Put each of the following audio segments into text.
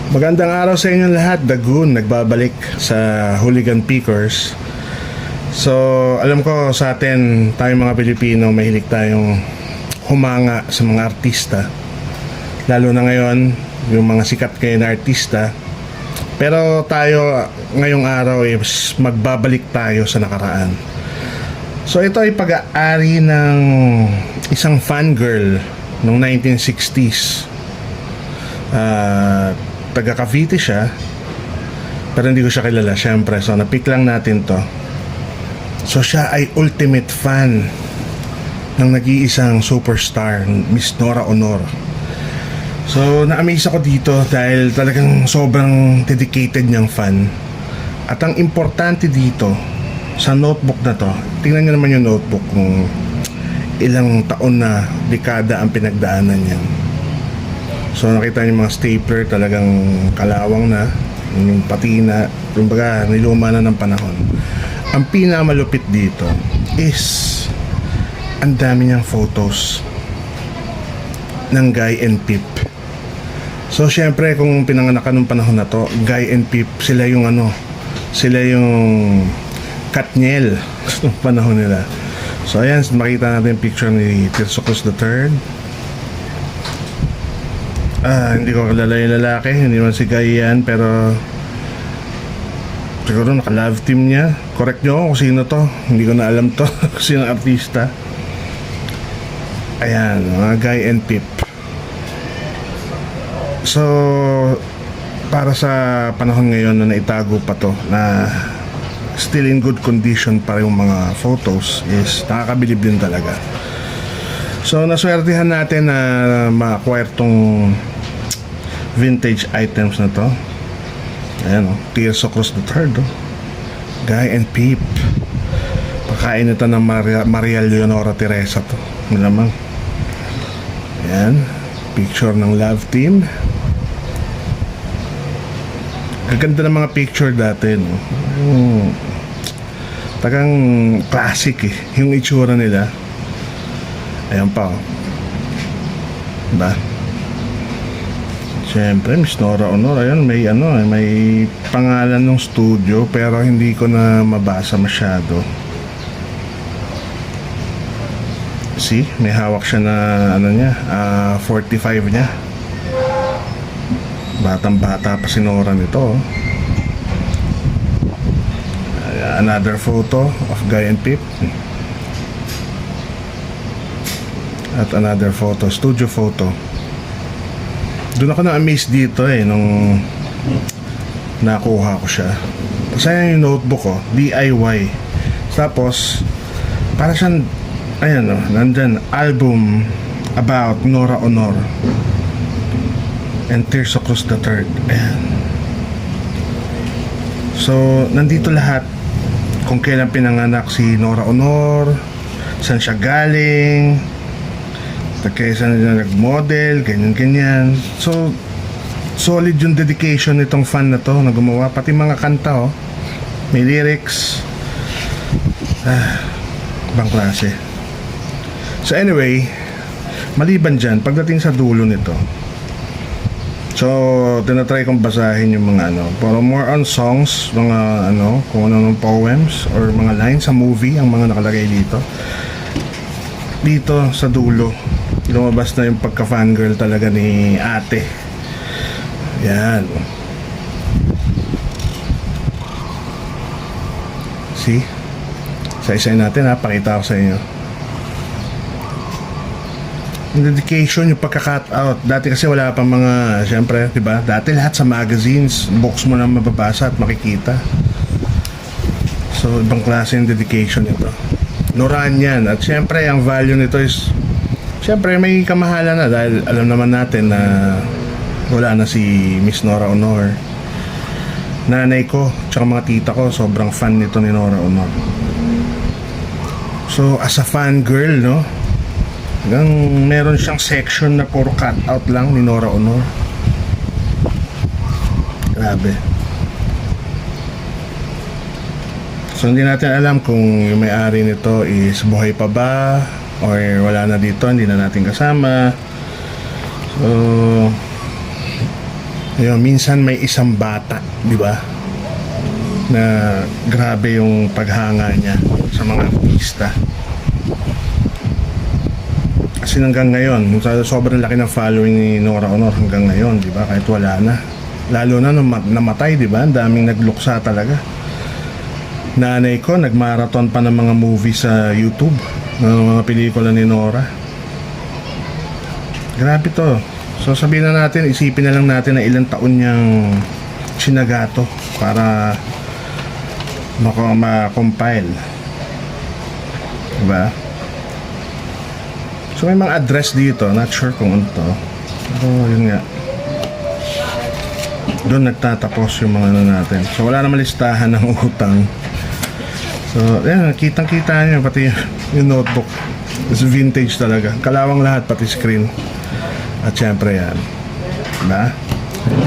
Magandang araw sa inyong lahat. Dagun nagbabalik sa Hooligan Pickers. So, alam ko sa atin, tayong mga Pilipino, mahilig tayong humanga sa mga artista. Lalo na ngayon, yung mga sikat kayo na artista. Pero tayo, ngayong araw, is magbabalik tayo sa nakaraan. So, ito ay pag-aari ng isang fangirl noong 1960s. Taga Cavite siya, pero hindi ko siya kilala syempre, so napick lang natin to. So siya ay ultimate fan ng nag-iisang superstar, Miss Nora Aunor. So na-amaze ako dito dahil talagang sobrang dedicated niyang fan. At ang importante dito sa notebook na to, tingnan niyo naman yung notebook kung ilang taon na dekada ang pinagdaanan niya. So nakita niyo mga stapler talagang kalawang na, yung patina, kumbaga niluma na ng panahon. Ang pinakamalupit dito is ang dami niyang photos ng Guy and Pip. So syempre kung pinanganakan ng panahon na to, Guy and Pip, sila yung Katniel ng panahon nila. So ayan, makita natin yung picture ni Tirso Cruz III. Hindi ko kilala yung lalaki, hindi man si Guy yan, pero siguro naka-love team niya. Correct nyo kung sino to, hindi ko na alam to kung sino artista. Ayan, mga Guy and Pip. So para sa panahon ngayon na naitago pa to, na still in good condition pa yung mga photos, is nakakabilib din talaga. So naswertihan natin na ma-acquire tong vintage items na to. Ayan o, Tirso Cruz III, Guy and Pip. Pakain ito ng Maria Leonora Teresa to, malamang. Ayan, picture ng love team. Gaganda ng mga picture dati, no? Tagang classic eh, yung itsura nila. Ayan pa, oh. Diba? Siyempre, Miss Nora Aunor, ayun, may pangalan ng studio, pero hindi ko na mabasa masyado. See, may hawak siya na, 45 niya. Batang-bata pa si Nora nito, oh. Another photo of Guy and Pip. At another photo, studio photo. Doon ako na-amaze dito nung nakuha ko siya. Kasi yung notebook ko, DIY. Tapos, para siyang, nandyan, album about Nora Aunor and Tirso Cruz III. Ayan. So, nandito lahat kung kailan pinanganak si Nora Aunor, saan siya galing, kaysa na nag-model, ganyan-ganyan. So, solid yung dedication nitong fan na to na gumawa. Pati mga kanta, oh, may lyrics. Ibang klase. So anyway, maliban dyan, pagdating sa dulo nito, so, tinatry kong basahin yung mga pero more on songs, mga kung ano ng poems or mga lines sa movie, ang mga nakalagay dito. Dito sa dulo, lumabas na yung pagka-fangirl talaga ni ate. Yan. See? Isa-isayin natin, pakita ko sa inyo. Yung dedication, yung pagka-cut out. Dati kasi wala pang mga, syempre, diba? Dati lahat sa magazines, box mo na mababasa at makikita. So, ibang klase yung dedication nito. Noran yan. At syempre, ang value nito is, syempre, may kamahalan na dahil alam naman natin na wala na si Miss Nora Aunor. Nanay ko, tsaka mga tita ko, sobrang fan nito ni Nora Aunor. So, as a fan girl, no? Hanggang meron siyang section na puro cut out lang ni Nora Aunor. Grabe. So hindi natin alam kung yung may-ari nito is buhay pa ba or wala na dito, hindi na natin kasama. So Ayun, minsan may isang bata, di ba? Na grabe yung paghanga niya sa mga artista. Kasi hanggang ngayon, sobrang laki ng following ni Nora Honor hanggang ngayon, di ba? Kahit wala na. Lalo na nung namatay, di ba? Ang daming nagluksa talaga. Nanay ko, nagmarathon pa ng mga movie sa YouTube, ng mga pelikula ni Nora. Grabe to. So sabihin na natin, isipin na lang natin na ilang taon niyang sinagato para ma-compile. Diba? So may mga address dito, not sure kung ano to. Pero yun nga. Doon nagtatapos yung mga ano natin. So wala naman listahan ng utang. So yan, kitang-kita nyo pati yung notebook. It's vintage talaga. Kalawang lahat, pati screen. At syempre yan, diba?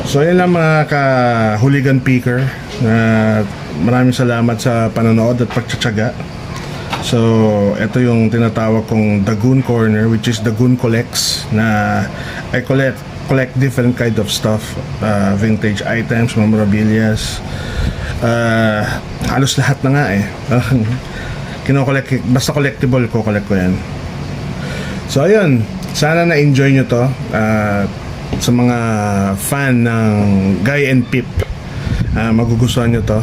So yun lang mga ka-Hooligan Picker. Maraming salamat sa panonood at pagtsatsaga. So ito yung tinatawag kong The Goon Corner, which is The Goon Collects, na I collect different kind of stuff, vintage items, memorabilias, halos lahat na nga eh. Kino-collect, basta collectible ko, collect ko yan. So ayun, sana na-enjoy nyo to. Sa mga fan ng Guy and Pip, magugustuhan nyo to.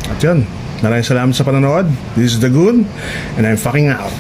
At yun, maraming salamat sa panonood. This is The Goon, and I'm fucking out.